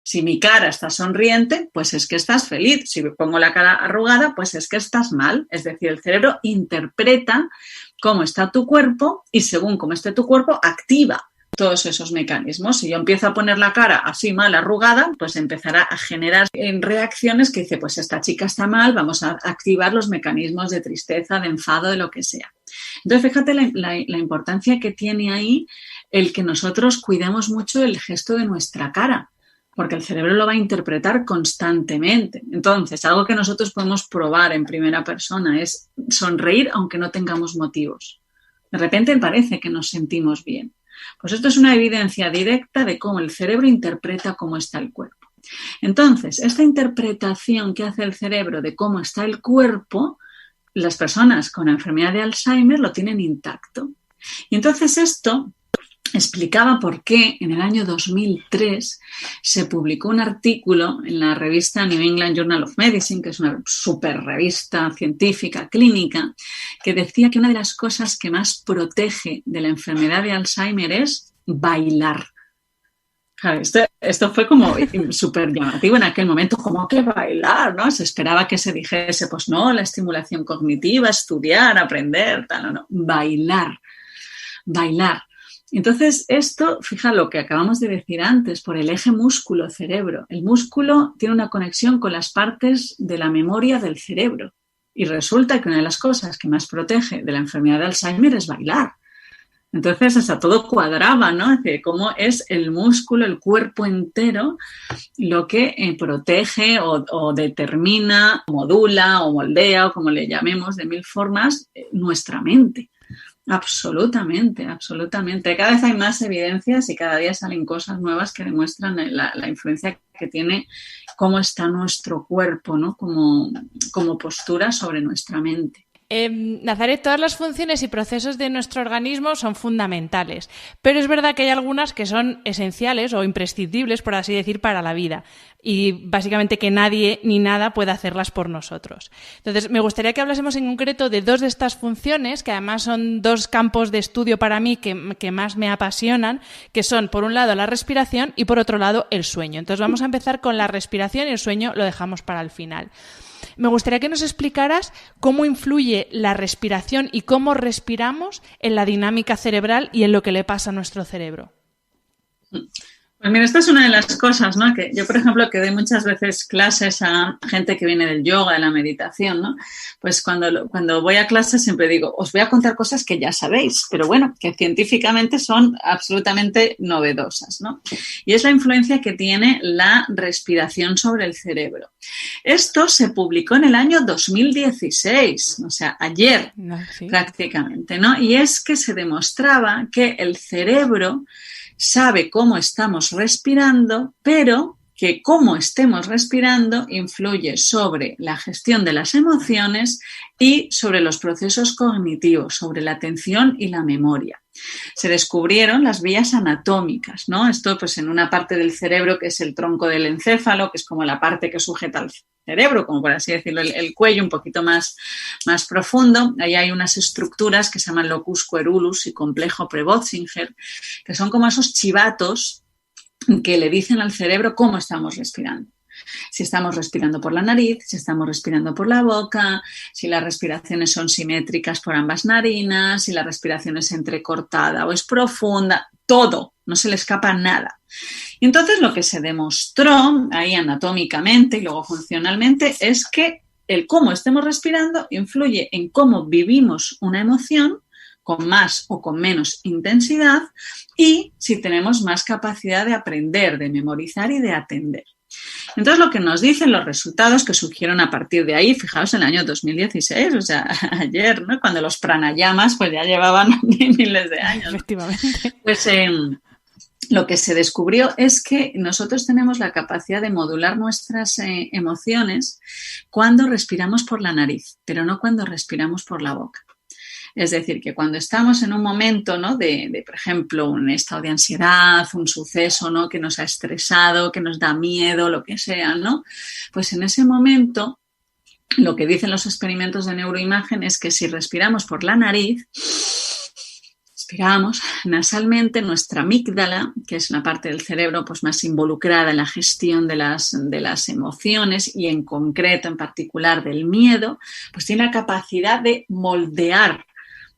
Si mi cara está sonriente, pues es que estás feliz. Si me pongo la cara arrugada, pues es que estás mal. Es decir, el cerebro interpreta cómo está tu cuerpo y según cómo esté tu cuerpo, activa todos esos mecanismos. Si yo empiezo a poner la cara así mal, arrugada, pues empezará a generar reacciones que dice, pues esta chica está mal, vamos a activar los mecanismos de tristeza, de enfado, de lo que sea. Entonces, fíjate la importancia que tiene ahí el que nosotros cuidemos mucho el gesto de nuestra cara, porque el cerebro lo va a interpretar constantemente. Entonces, algo que nosotros podemos probar en primera persona es sonreír aunque no tengamos motivos. De repente parece que nos sentimos bien. Pues esto es una evidencia directa de cómo el cerebro interpreta cómo está el cuerpo. Entonces, esta interpretación que hace el cerebro de cómo está el cuerpo, las personas con la enfermedad de Alzheimer lo tienen intacto. Y entonces esto explicaba por qué en el año 2003 se publicó un artículo en la revista New England Journal of Medicine, que es una super revista científica clínica, que decía que una de las cosas que más protege de la enfermedad de Alzheimer es bailar. Claro, esto fue como súper llamativo en aquel momento, como que bailar, ¿no? Se esperaba que se dijese, pues no, la estimulación cognitiva, estudiar, aprender, tal, no, bailar. Entonces, esto, fija lo que acabamos de decir antes, por el eje músculo-cerebro. El músculo tiene una conexión con las partes de la memoria del cerebro. Y resulta que una de las cosas que más protege de la enfermedad de Alzheimer es bailar. Entonces, hasta todo cuadraba, ¿no? Es decir, cómo es el músculo, el cuerpo entero, lo que protege o determina, modula o moldea, o como le llamemos de mil formas, nuestra mente. Absolutamente. Cada vez hay más evidencias y cada día salen cosas nuevas que demuestran la influencia que tiene cómo está nuestro cuerpo, ¿no? Como postura sobre nuestra mente. Nazaret, todas las funciones y procesos de nuestro organismo son fundamentales, pero es verdad que hay algunas que son esenciales o imprescindibles, por así decir, para la vida y básicamente que nadie ni nada puede hacerlas por nosotros. Entonces, me gustaría que hablásemos en concreto de dos de estas funciones, que además son dos campos de estudio para mí que más me apasionan, que son, por un lado, la respiración y, por otro lado, el sueño. Entonces, vamos a empezar con la respiración y el sueño lo dejamos para el final. Me gustaría que nos explicaras cómo influye la respiración y cómo respiramos en la dinámica cerebral y en lo que le pasa a nuestro cerebro. Pues mira, esta es una de las cosas, ¿no? Que yo, por ejemplo, que doy muchas veces clases a gente que viene del yoga, de la meditación, ¿no? Pues cuando voy a clases siempre digo, os voy a contar cosas que ya sabéis, pero bueno, que científicamente son absolutamente novedosas, ¿no? Y es la influencia que tiene la respiración sobre el cerebro. Esto se publicó en el año 2016, o sea, ayer prácticamente, ¿no? Y es que se demostraba que el cerebro sabe cómo estamos respirando, pero que cómo estemos respirando influye sobre la gestión de las emociones y sobre los procesos cognitivos, sobre la atención y la memoria. Se descubrieron las vías anatómicas, ¿no? Esto pues en una parte del cerebro que es el tronco del encéfalo, que es como la parte que sujeta al cerebro, como por así decirlo, el cuello un poquito más profundo. Ahí hay unas estructuras que se llaman locus coeruleus y complejo Prebotzinger, que son como esos chivatos que le dicen al cerebro cómo estamos respirando. Si estamos respirando por la nariz, si estamos respirando por la boca, si las respiraciones son simétricas por ambas narinas, si la respiración es entrecortada o es profunda, todo, no se le escapa nada. Y entonces lo que se demostró ahí anatómicamente y luego funcionalmente es que el cómo estemos respirando influye en cómo vivimos una emoción, con más o con menos intensidad, y si tenemos más capacidad de aprender, de memorizar y de atender. Entonces, lo que nos dicen los resultados que surgieron a partir de ahí, fijaos, en el año 2016, o sea, ayer, ¿no? Cuando los pranayamas pues ya llevaban miles de años. Efectivamente. Pues lo que se descubrió es que nosotros tenemos la capacidad de modular nuestras emociones cuando respiramos por la nariz, pero no cuando respiramos por la boca. Es decir, que cuando estamos en un momento, ¿no? de, por ejemplo, un estado de ansiedad, un suceso, ¿no? que nos ha estresado, que nos da miedo, lo que sea, ¿no? Pues en ese momento, lo que dicen los experimentos de neuroimagen es que si respiramos por la nariz, Respiramos nasalmente, nuestra amígdala, que es la parte del cerebro pues, más involucrada en la gestión de las emociones y en concreto, en particular del miedo, pues tiene la capacidad de moldear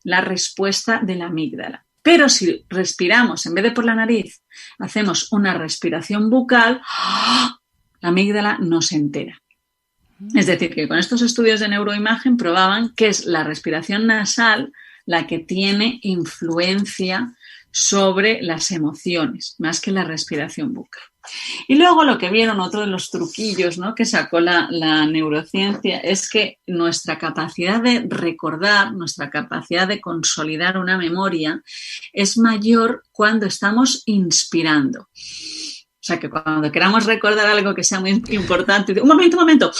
la respuesta de la amígdala. Pero si respiramos, en vez de por la nariz, hacemos una respiración bucal, la amígdala no se entera. Es decir, que con estos estudios de neuroimagen probaban que es la respiración nasal la que tiene influencia sobre las emociones, más que la respiración bucal. Y luego lo que vieron, otro de los truquillos, ¿no?, que sacó la neurociencia, es que nuestra capacidad de recordar, nuestra capacidad de consolidar una memoria es mayor cuando estamos inspirando. O sea, que cuando queramos recordar algo que sea muy importante, un momento,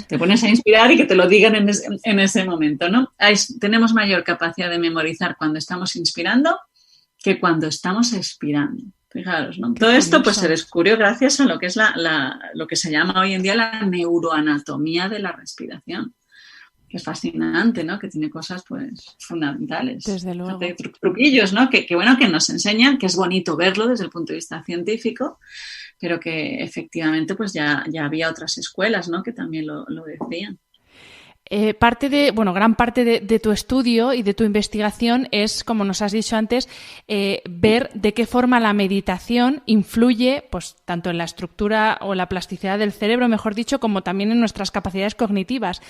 te pones a inspirar y que te lo digan en ese momento, ¿no? Tenemos mayor capacidad de memorizar cuando estamos inspirando que cuando estamos expirando. Fijaros, ¿no? Todo esto pues se descubrió gracias a lo que es lo que se llama hoy en día la neuroanatomía de la respiración. Que es fascinante, ¿no? Que tiene cosas, pues, fundamentales. Desde luego. Truquillos, ¿no? Que bueno, que nos enseñan, que es bonito verlo desde el punto de vista científico, pero que efectivamente, pues, ya había otras escuelas, ¿no?, que también lo decían. Gran parte de tu estudio y de tu investigación es, como nos has dicho antes, ver de qué forma la meditación influye, pues, tanto en la estructura o la plasticidad del cerebro, mejor dicho, como también en nuestras capacidades cognitivas.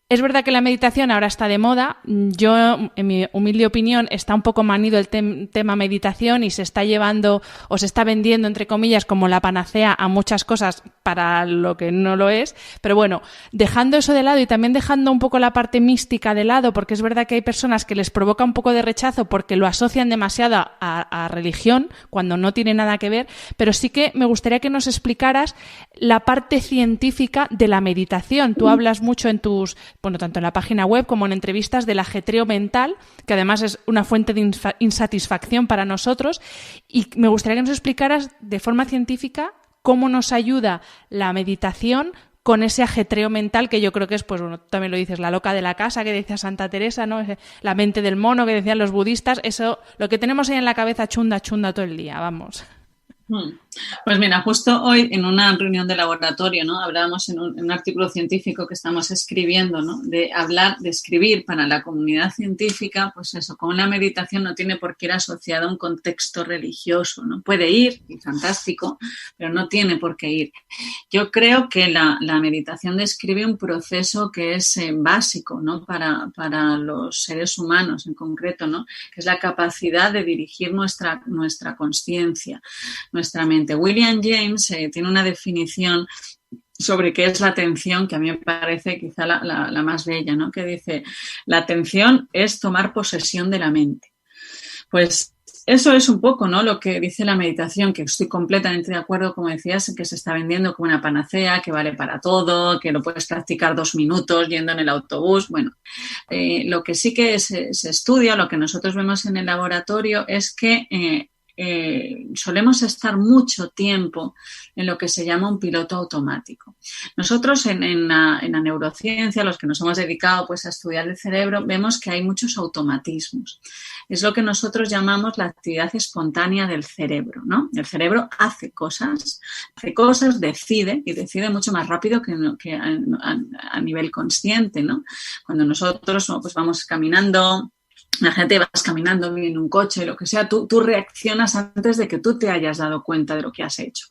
Es verdad que la meditación ahora está de moda. Yo, en mi humilde opinión, está un poco manido el tema meditación y se está llevando o se está vendiendo, entre comillas, como la panacea a muchas cosas para lo que no lo es. Pero bueno, dejando eso de lado y también dejando un poco la parte mística de lado, porque es verdad que hay personas que les provoca un poco de rechazo porque lo asocian demasiado a religión cuando no tiene nada que ver, pero sí que me gustaría que nos explicaras la parte científica de la meditación. Tú hablas mucho en tanto en la página web como en entrevistas del ajetreo mental, que además es una fuente de insatisfacción para nosotros, y me gustaría que nos explicaras de forma científica cómo nos ayuda la meditación con ese ajetreo mental que yo creo que es, pues bueno, tú también lo dices, la loca de la casa que decía Santa Teresa, ¿no? La mente del mono que decían los budistas, eso, lo que tenemos ahí en la cabeza chunda todo el día, vamos. Pues mira, justo hoy en una reunión de laboratorio, ¿no?, hablábamos en un artículo científico que estamos escribiendo, ¿no?, de escribir para la comunidad científica, pues eso, como la meditación no tiene por qué ir asociada a un contexto religioso, ¿no? Puede ir, y fantástico, pero no tiene por qué ir. Yo creo que la meditación describe un proceso que es básico, ¿no?, para los seres humanos en concreto, ¿no?, que es la capacidad de dirigir nuestra consciencia, nuestra mente. William James tiene una definición sobre qué es la atención que a mí me parece quizá la más bella, ¿no?, que dice: la atención es tomar posesión de la mente. Pues eso es un poco, ¿no?, lo que dice la meditación, que estoy completamente de acuerdo, como decías, que se está vendiendo como una panacea, que vale para todo, que lo puedes practicar 2 minutos yendo en el autobús. Bueno, lo que sí que se estudia, lo que nosotros vemos en el laboratorio es que solemos estar mucho tiempo en lo que se llama un piloto automático. Nosotros en la neurociencia, los que nos hemos dedicado pues a estudiar el cerebro, vemos que hay muchos automatismos. Es lo que nosotros llamamos la actividad espontánea del cerebro, ¿no? El cerebro hace cosas, decide, y decide mucho más rápido que a nivel consciente, ¿no? Cuando nosotros pues vamos caminando, imagínate, vas caminando, viene un coche, lo que sea, tú reaccionas antes de que tú te hayas dado cuenta de lo que has hecho.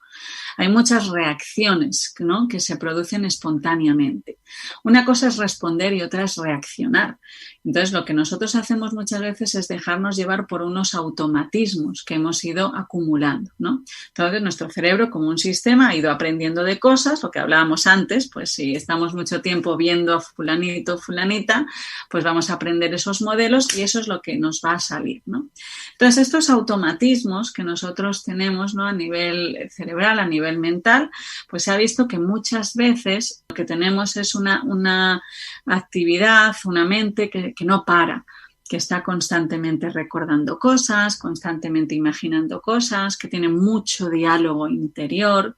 Hay muchas reacciones, ¿no?, que se producen espontáneamente. Una cosa es responder y otra es reaccionar. Entonces, lo que nosotros hacemos muchas veces es dejarnos llevar por unos automatismos que hemos ido acumulando, ¿no? Entonces, nuestro cerebro, como un sistema, ha ido aprendiendo de cosas, lo que hablábamos antes, pues si estamos mucho tiempo viendo a fulanito o fulanita, pues vamos a aprender esos modelos y eso es lo que nos va a salir, ¿no? Entonces, estos automatismos que nosotros tenemos, ¿no?, a nivel cerebral, a nivel mental, pues se ha visto que muchas veces lo que tenemos es una actividad, una mente que no para, que está constantemente recordando cosas, constantemente imaginando cosas, que tiene mucho diálogo interior.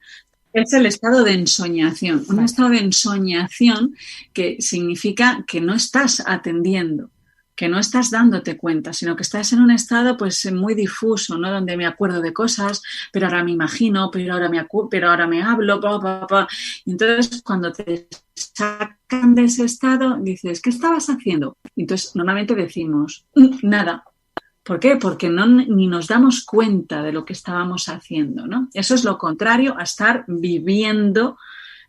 Es el estado de ensoñación, un estado de ensoñación que significa que no estás atendiendo que no estás dándote cuenta, sino que estás en un estado pues muy difuso, ¿no? Donde me acuerdo de cosas, pero ahora me imagino, pero ahora me hablo, Y entonces cuando te sacan de ese estado, dices, ¿qué estabas haciendo? Y entonces normalmente decimos, nada. ¿Por qué? Porque ni nos damos cuenta de lo que estábamos haciendo, ¿no? Eso es lo contrario a estar viviendo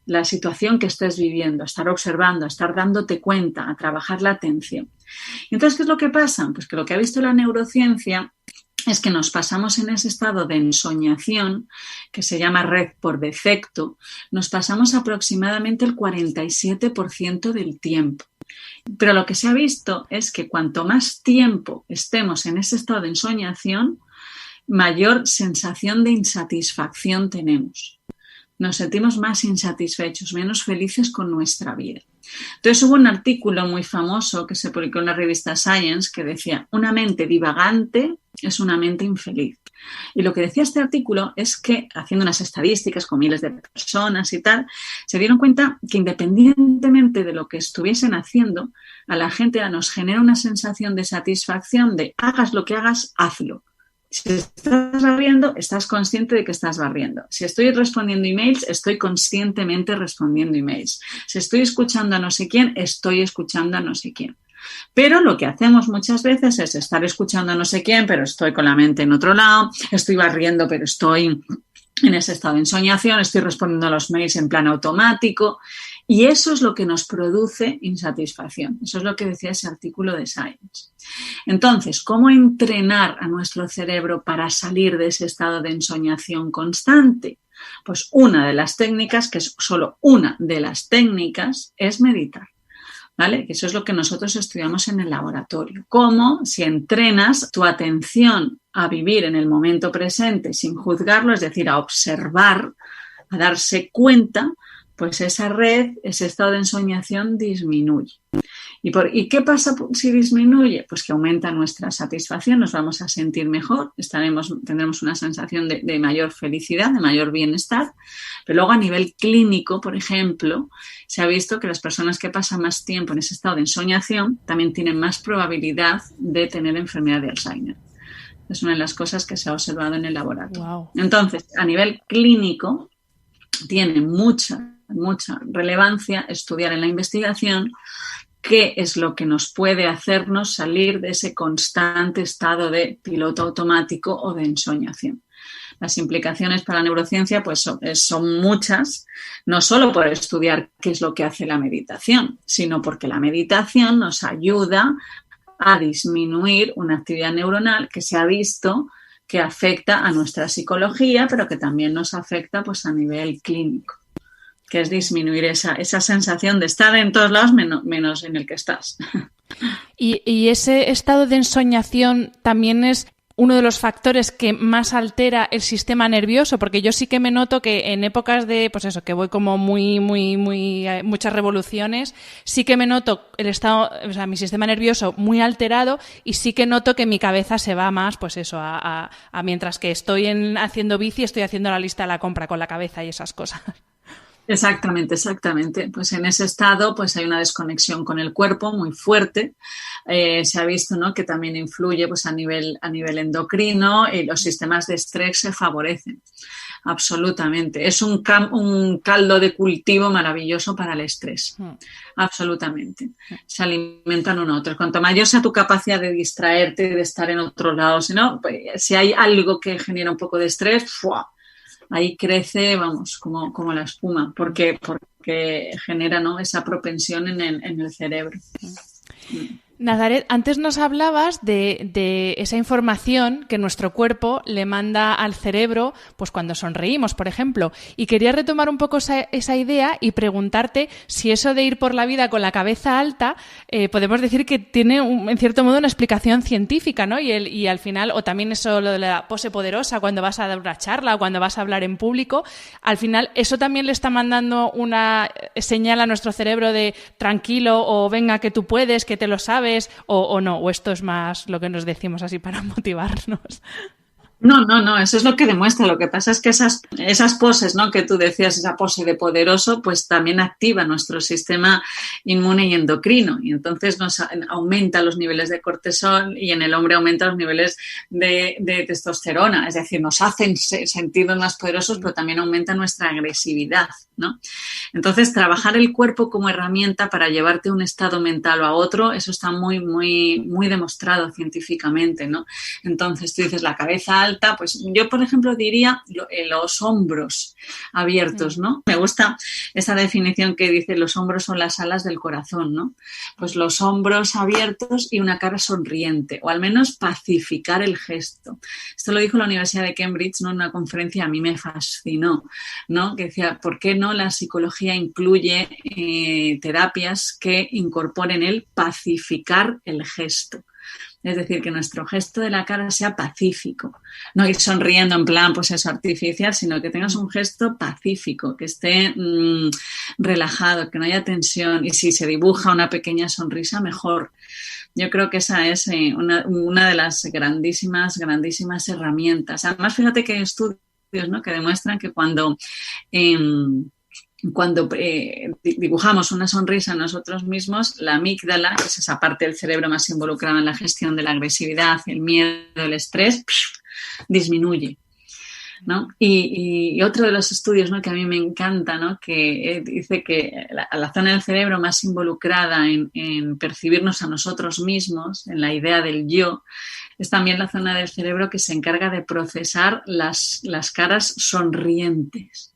la situación que estés viviendo, a estar observando, a estar dándote cuenta, a trabajar la atención. Y entonces, ¿qué es lo que pasa? Pues que lo que ha visto la neurociencia es que nos pasamos en ese estado de ensoñación, que se llama red por defecto, nos pasamos aproximadamente el 47% del tiempo. Pero lo que se ha visto es que cuanto más tiempo estemos en ese estado de ensoñación, mayor sensación de insatisfacción tenemos. Nos sentimos más insatisfechos, menos felices con nuestra vida. Entonces hubo un artículo muy famoso que se publicó en la revista Science que decía, una mente divagante es una mente infeliz. Y lo que decía este artículo es que, haciendo unas estadísticas con miles de personas y tal, se dieron cuenta que independientemente de lo que estuviesen haciendo, a la gente nos genera una sensación de satisfacción de hagas lo que hagas, hazlo. Si estás barriendo, estás consciente de que estás barriendo. Si estoy respondiendo emails, estoy conscientemente respondiendo emails. Si estoy escuchando a no sé quién, estoy escuchando a no sé quién. Pero lo que hacemos muchas veces es estar escuchando a no sé quién, pero estoy con la mente en otro lado, estoy barriendo, pero estoy en ese estado de ensoñación, estoy respondiendo a los mails en plan automático. Y eso es lo que nos produce insatisfacción. Eso es lo que decía ese artículo de Science. Entonces, ¿cómo entrenar a nuestro cerebro para salir de ese estado de ensoñación constante? Pues una de las técnicas, que es solo una de las técnicas, es meditar. ¿Vale? Que eso es lo que nosotros estudiamos en el laboratorio. Cómo, si entrenas tu atención a vivir en el momento presente sin juzgarlo, es decir, a observar, a darse cuenta, pues esa red, ese estado de ensoñación disminuye. ¿Y qué pasa si disminuye? Pues que aumenta nuestra satisfacción, nos vamos a sentir mejor, tendremos una sensación de mayor felicidad, de mayor bienestar. Pero luego a nivel clínico, por ejemplo, se ha visto que las personas que pasan más tiempo en ese estado de ensoñación también tienen más probabilidad de tener enfermedad de Alzheimer. Es una de las cosas que se ha observado en el laboratorio. Wow. Entonces, a nivel clínico, tiene mucha relevancia estudiar en la investigación qué es lo que nos puede hacernos salir de ese constante estado de piloto automático o de ensoñación. Las implicaciones para la neurociencia pues son muchas, no solo por estudiar qué es lo que hace la meditación, sino porque la meditación nos ayuda a disminuir una actividad neuronal que se ha visto que afecta a nuestra psicología, pero que también nos afecta pues, a nivel clínico, que es disminuir esa sensación de estar en todos lados menos en el que estás. Y ese estado de ensoñación también es uno de los factores que más altera el sistema nervioso, porque yo sí que me noto que en épocas de, pues eso, que voy como muy muchas revoluciones, sí que me noto el estado, o sea, mi sistema nervioso muy alterado y sí que noto que mi cabeza se va más, pues eso, a mientras que estoy haciendo bici, estoy haciendo la lista de la compra con la cabeza y esas cosas. Exactamente. Pues en ese estado pues hay una desconexión con el cuerpo muy fuerte. Se ha visto, ¿no?, que también influye pues, a nivel endocrino y los sistemas de estrés se favorecen. Absolutamente. Es un caldo de cultivo maravilloso para el estrés. Absolutamente. Se alimentan uno a otro. Cuanto mayor sea tu capacidad de distraerte, de estar en otro lado, pues, si hay algo que genera un poco de estrés, ¡fua!, ahí crece, vamos, como la espuma, porque genera, ¿no?, esa propensión en el cerebro. Nazaret, antes nos hablabas de esa información que nuestro cuerpo le manda al cerebro pues cuando sonreímos, por ejemplo. Y quería retomar un poco esa idea y preguntarte si eso de ir por la vida con la cabeza alta, podemos decir que tiene, en cierto modo, una explicación científica, ¿no? Y al final, o también eso lo de la pose poderosa cuando vas a dar una charla o cuando vas a hablar en público, al final eso también le está mandando una señal a nuestro cerebro de tranquilo o venga que tú puedes, que te lo sabes. O no, o esto es más lo que nos decimos así para motivarnos. No, eso es lo que demuestra. Lo que pasa es que esas poses, ¿no? Que tú decías, esa pose de poderoso, pues también activa nuestro sistema inmune y endocrino. Y entonces nos aumenta los niveles de cortisol y en el hombre aumenta los niveles de testosterona. Es decir, nos hacen sentirnos más poderosos, pero también aumenta nuestra agresividad, ¿no? Entonces, trabajar el cuerpo como herramienta para llevarte de un estado mental o a otro, eso está muy, muy, muy demostrado científicamente, ¿no? Entonces, tú dices la cabeza alta, pues yo, por ejemplo, diría los hombros abiertos, ¿no? Me gusta esa definición que dice los hombros son las alas del corazón, ¿no? Pues los hombros abiertos y una cara sonriente, o al menos pacificar el gesto. Esto lo dijo la Universidad de Cambridge, ¿no? En una conferencia, a mí me fascinó, ¿no? Que decía, ¿por qué no la psicología incluye terapias que incorporen el pacificar el gesto? Es decir, que nuestro gesto de la cara sea pacífico, no ir sonriendo en plan, pues eso, artificial, sino que tengas un gesto pacífico, que esté relajado, que no haya tensión, y si se dibuja una pequeña sonrisa, mejor. Yo creo que esa es una de las grandísimas herramientas. Además, fíjate que hay estudios, ¿no? Que demuestran que cuando dibujamos una sonrisa a nosotros mismos, la amígdala, que es esa parte del cerebro más involucrada en la gestión de la agresividad, el miedo, el estrés, disminuye, ¿no? Y otro de los estudios, ¿no? Que a mí me encanta, ¿no? Que dice que la zona del cerebro más involucrada en percibirnos a nosotros mismos, en la idea del yo, es también la zona del cerebro que se encarga de procesar las caras sonrientes.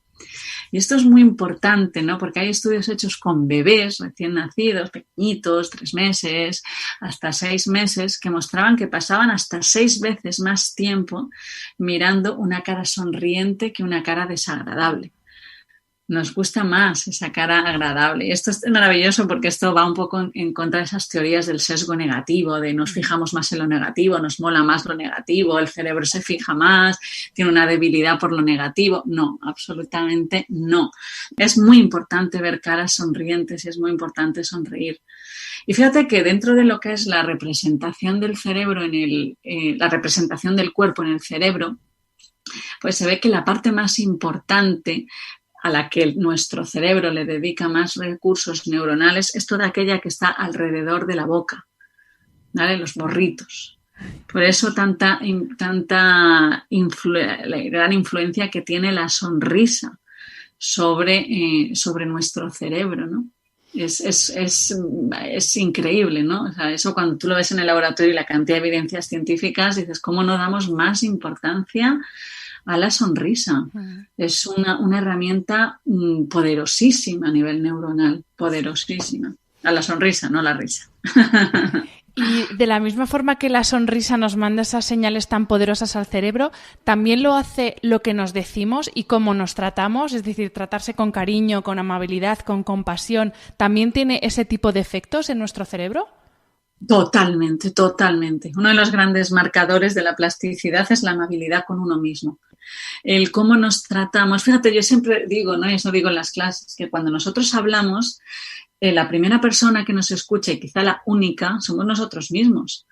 Y esto es muy importante, ¿no? Porque hay estudios hechos con bebés recién nacidos, pequeñitos, 3 meses, hasta 6 meses, que mostraban que pasaban hasta 6 veces más tiempo mirando una cara sonriente que una cara desagradable. Nos gusta más esa cara agradable. Y esto es maravilloso porque esto va un poco en contra de esas teorías del sesgo negativo, de nos fijamos más en lo negativo, nos mola más lo negativo, el cerebro se fija más, tiene una debilidad por lo negativo. No, absolutamente no. Es muy importante ver caras sonrientes y es muy importante sonreír. Y fíjate que dentro de lo que es la representación del cerebro, la representación del cuerpo en el cerebro, pues se ve que la parte más importante a la que nuestro cerebro le dedica más recursos neuronales es toda aquella que está alrededor de la boca, ¿vale? Los morritos. Por eso tanta la gran influencia que tiene la sonrisa sobre nuestro cerebro, ¿no? Es increíble, ¿no? O sea, eso cuando tú lo ves en el laboratorio y la cantidad de evidencias científicas, dices, ¿cómo no damos más importancia a la sonrisa? Es una herramienta poderosísima a nivel neuronal, poderosísima. A la sonrisa, no a la risa. Y de la misma forma que la sonrisa nos manda esas señales tan poderosas al cerebro, también lo hace lo que nos decimos y cómo nos tratamos, es decir, tratarse con cariño, con amabilidad, con compasión, ¿también tiene ese tipo de efectos en nuestro cerebro? Totalmente, totalmente. Uno de los grandes marcadores de la plasticidad es la amabilidad con uno mismo. El cómo nos tratamos. Fíjate, yo siempre digo, ¿no? Y eso digo en las clases, que cuando nosotros hablamos, la primera persona que nos escucha y quizá la única somos nosotros mismos.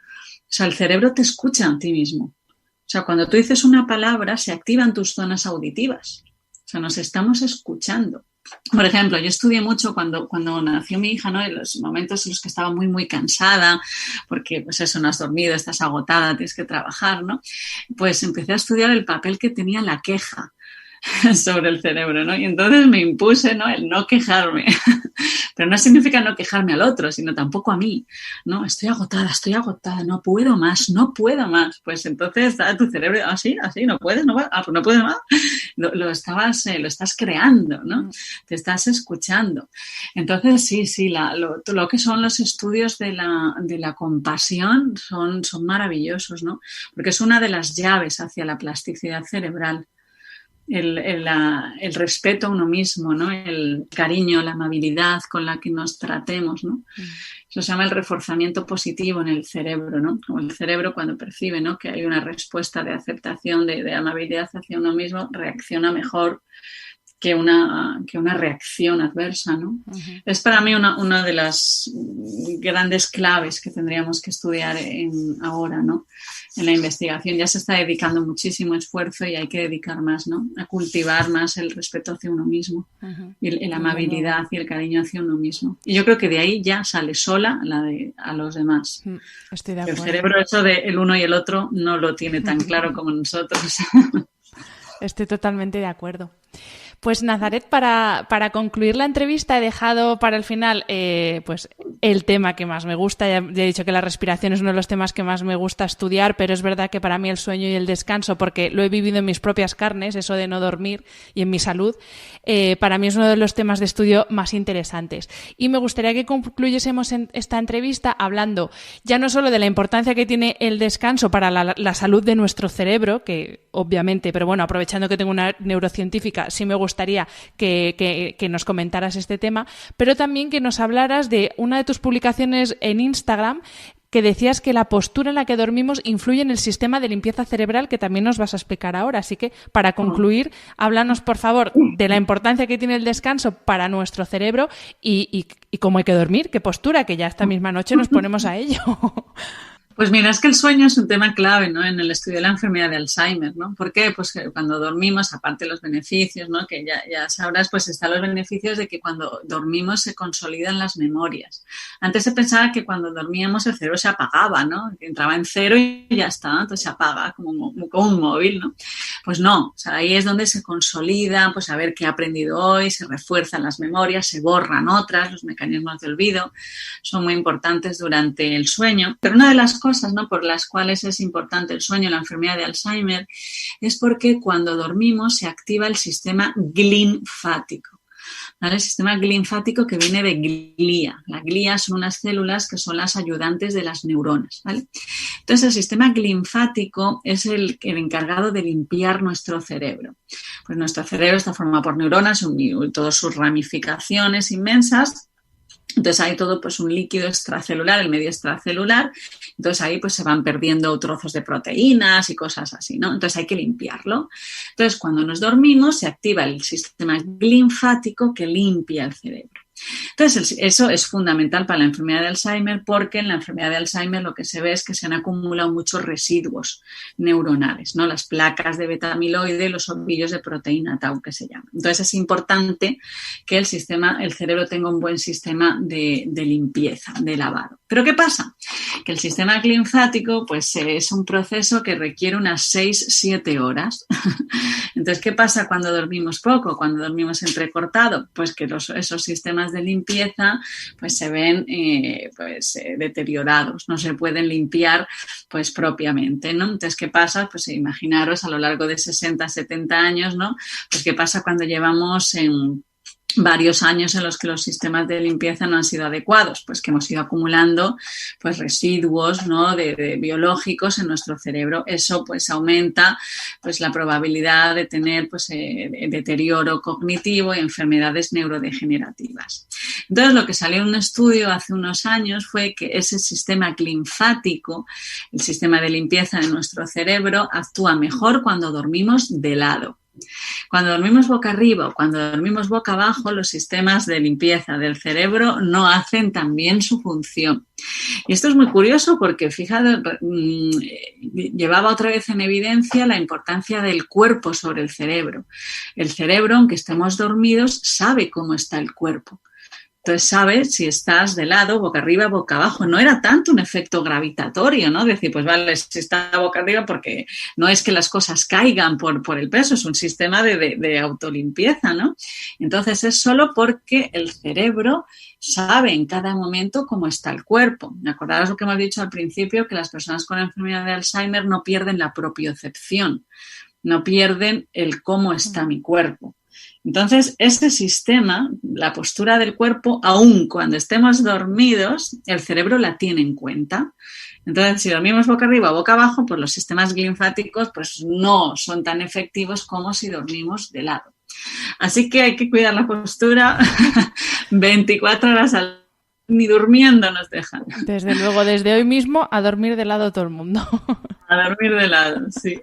O sea, el cerebro te escucha a ti mismo. O sea, cuando tú dices una palabra, se activan tus zonas auditivas. O sea, nos estamos escuchando. Por ejemplo, yo estudié mucho cuando nació mi hija, ¿no? En los momentos en los que estaba muy, muy cansada, porque pues eso, no has dormido, estás agotada, tienes que trabajar, ¿no? Pues empecé a estudiar el papel que tenía la queja sobre el cerebro, ¿no? Y entonces me impuse, ¿no? El no quejarme. Pero no significa no quejarme al otro, sino tampoco a mí, ¿no? Estoy agotada, no puedo más. Pues entonces tu cerebro, así, no puedes, no puedes más. Lo estás creando, ¿no? Te estás escuchando. Entonces, sí, lo que son los estudios de la compasión son maravillosos, ¿no? Porque es una de las llaves hacia la plasticidad cerebral. El respeto a uno mismo, ¿no? El cariño, la amabilidad con la que nos tratemos, ¿no? Eso se llama el reforzamiento positivo en el cerebro, ¿no? Como el cerebro cuando percibe, ¿no? Que hay una respuesta de aceptación, de amabilidad hacia uno mismo, reacciona mejor que una reacción adversa, ¿no? Es para mí una de las grandes claves que tendríamos que estudiar ahora, ¿no? En la investigación ya se está dedicando muchísimo esfuerzo y hay que dedicar más, ¿no? A cultivar más el respeto hacia uno mismo y la amabilidad y el cariño hacia uno mismo. Y yo creo que de ahí ya sale sola a los demás. Estoy de acuerdo. El cerebro eso de el uno y el otro no lo tiene tan claro como nosotros. Estoy totalmente de acuerdo. Pues Nazaret, para concluir la entrevista he dejado para el final pues el tema que más me gusta. Ya he dicho que la respiración es uno de los temas que más me gusta estudiar, pero es verdad que para mí el sueño y el descanso, porque lo he vivido en mis propias carnes, eso de no dormir y en mi salud, para mí es uno de los temas de estudio más interesantes. Y me gustaría que concluyésemos en esta entrevista hablando ya no solo de la importancia que tiene el descanso para la salud de nuestro cerebro, que obviamente, pero bueno, aprovechando que tengo una neurocientífica, sí me gustaría que nos comentaras este tema, pero también que nos hablaras de una de tus publicaciones en Instagram que decías que la postura en la que dormimos influye en el sistema de limpieza cerebral, que también nos vas a explicar ahora. Así que, para concluir, háblanos, por favor, de la importancia que tiene el descanso para nuestro cerebro y cómo hay que dormir, qué postura, que ya esta misma noche nos ponemos a ello. Pues mira, es que el sueño es un tema clave, ¿no? En el estudio de la enfermedad de Alzheimer, ¿no? ¿Por qué? Pues que cuando dormimos, aparte de los beneficios, ¿no? Que ya sabrás, pues están los beneficios de que cuando dormimos se consolidan las memorias. Antes se pensaba que cuando dormíamos el cerebro se apagaba, ¿no? Que entraba en cero y ya está, entonces se apaga como un móvil, ¿no? Pues no, o sea, ahí es donde se consolida, pues a ver qué he aprendido hoy, se refuerzan las memorias, se borran otras, los mecanismos de olvido son muy importantes durante el sueño. Pero una de las cosas, ¿no?, por las cuales es importante el sueño en la enfermedad de Alzheimer es porque cuando dormimos se activa el sistema linfático. ¿Vale? El sistema linfático que viene de glía. La glía son unas células que son las ayudantes de las neuronas, ¿vale? Entonces, el sistema linfático es el encargado de limpiar nuestro cerebro. Pues nuestro cerebro está formado por neuronas y todas sus ramificaciones inmensas. Entonces hay todo pues un líquido extracelular, el medio extracelular, entonces ahí pues se van perdiendo trozos de proteínas y cosas así, ¿no? Entonces hay que limpiarlo. Entonces cuando nos dormimos se activa el sistema linfático que limpia el cerebro. Entonces, eso es fundamental para la enfermedad de Alzheimer porque en la enfermedad de Alzheimer lo que se ve es que se han acumulado muchos residuos neuronales, ¿no? Las placas de beta-amiloide, los ovillos de proteína tau que se llaman. Entonces, es importante que el cerebro tenga un buen sistema de limpieza, de lavado. ¿Pero qué pasa? Que el sistema linfático pues es un proceso que requiere unas 6-7 horas. Entonces, ¿qué pasa cuando dormimos poco? Cuando dormimos entrecortado, pues que esos sistemas de limpieza pues se ven deteriorados, no se pueden limpiar pues propiamente, ¿no? Entonces, ¿qué pasa? Pues imaginaros a lo largo de 60-70 años, ¿no? Pues ¿qué pasa cuando llevamos varios años en los que los sistemas de limpieza no han sido adecuados? Pues que hemos ido acumulando pues residuos, ¿no?, de biológicos en nuestro cerebro. Eso pues aumenta pues la probabilidad de tener pues deterioro cognitivo y enfermedades neurodegenerativas. Entonces, lo que salió en un estudio hace unos años fue que ese sistema linfático, el sistema de limpieza de nuestro cerebro, actúa mejor cuando dormimos de lado. Cuando dormimos boca arriba o cuando dormimos boca abajo, los sistemas de limpieza del cerebro no hacen tan bien su función. Y esto es muy curioso porque, fíjate, llevaba otra vez en evidencia la importancia del cuerpo sobre el cerebro. El cerebro, aunque estemos dormidos, sabe cómo está el cuerpo. Entonces, sabes si estás de lado, boca arriba, boca abajo. No era tanto un efecto gravitatorio, ¿no? Decir, pues vale, si está boca arriba, porque no es que las cosas caigan por el peso, es un sistema de autolimpieza, ¿no? Entonces, es solo porque el cerebro sabe en cada momento cómo está el cuerpo. Acordaros lo que hemos dicho al principio, que las personas con enfermedad de Alzheimer no pierden la propiocepción, no pierden el cómo está mi cuerpo. Entonces, ese sistema, la postura del cuerpo, aun cuando estemos dormidos, el cerebro la tiene en cuenta. Entonces, si dormimos boca arriba o boca abajo, pues los sistemas linfáticos pues, no son tan efectivos como si dormimos de lado. Así que hay que cuidar la postura 24 horas al día. Ni durmiendo nos dejan. Desde luego, desde hoy mismo a dormir de lado todo el mundo. A dormir de lado, sí.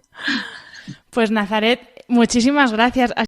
Pues Nazaret, muchísimas gracias. Ha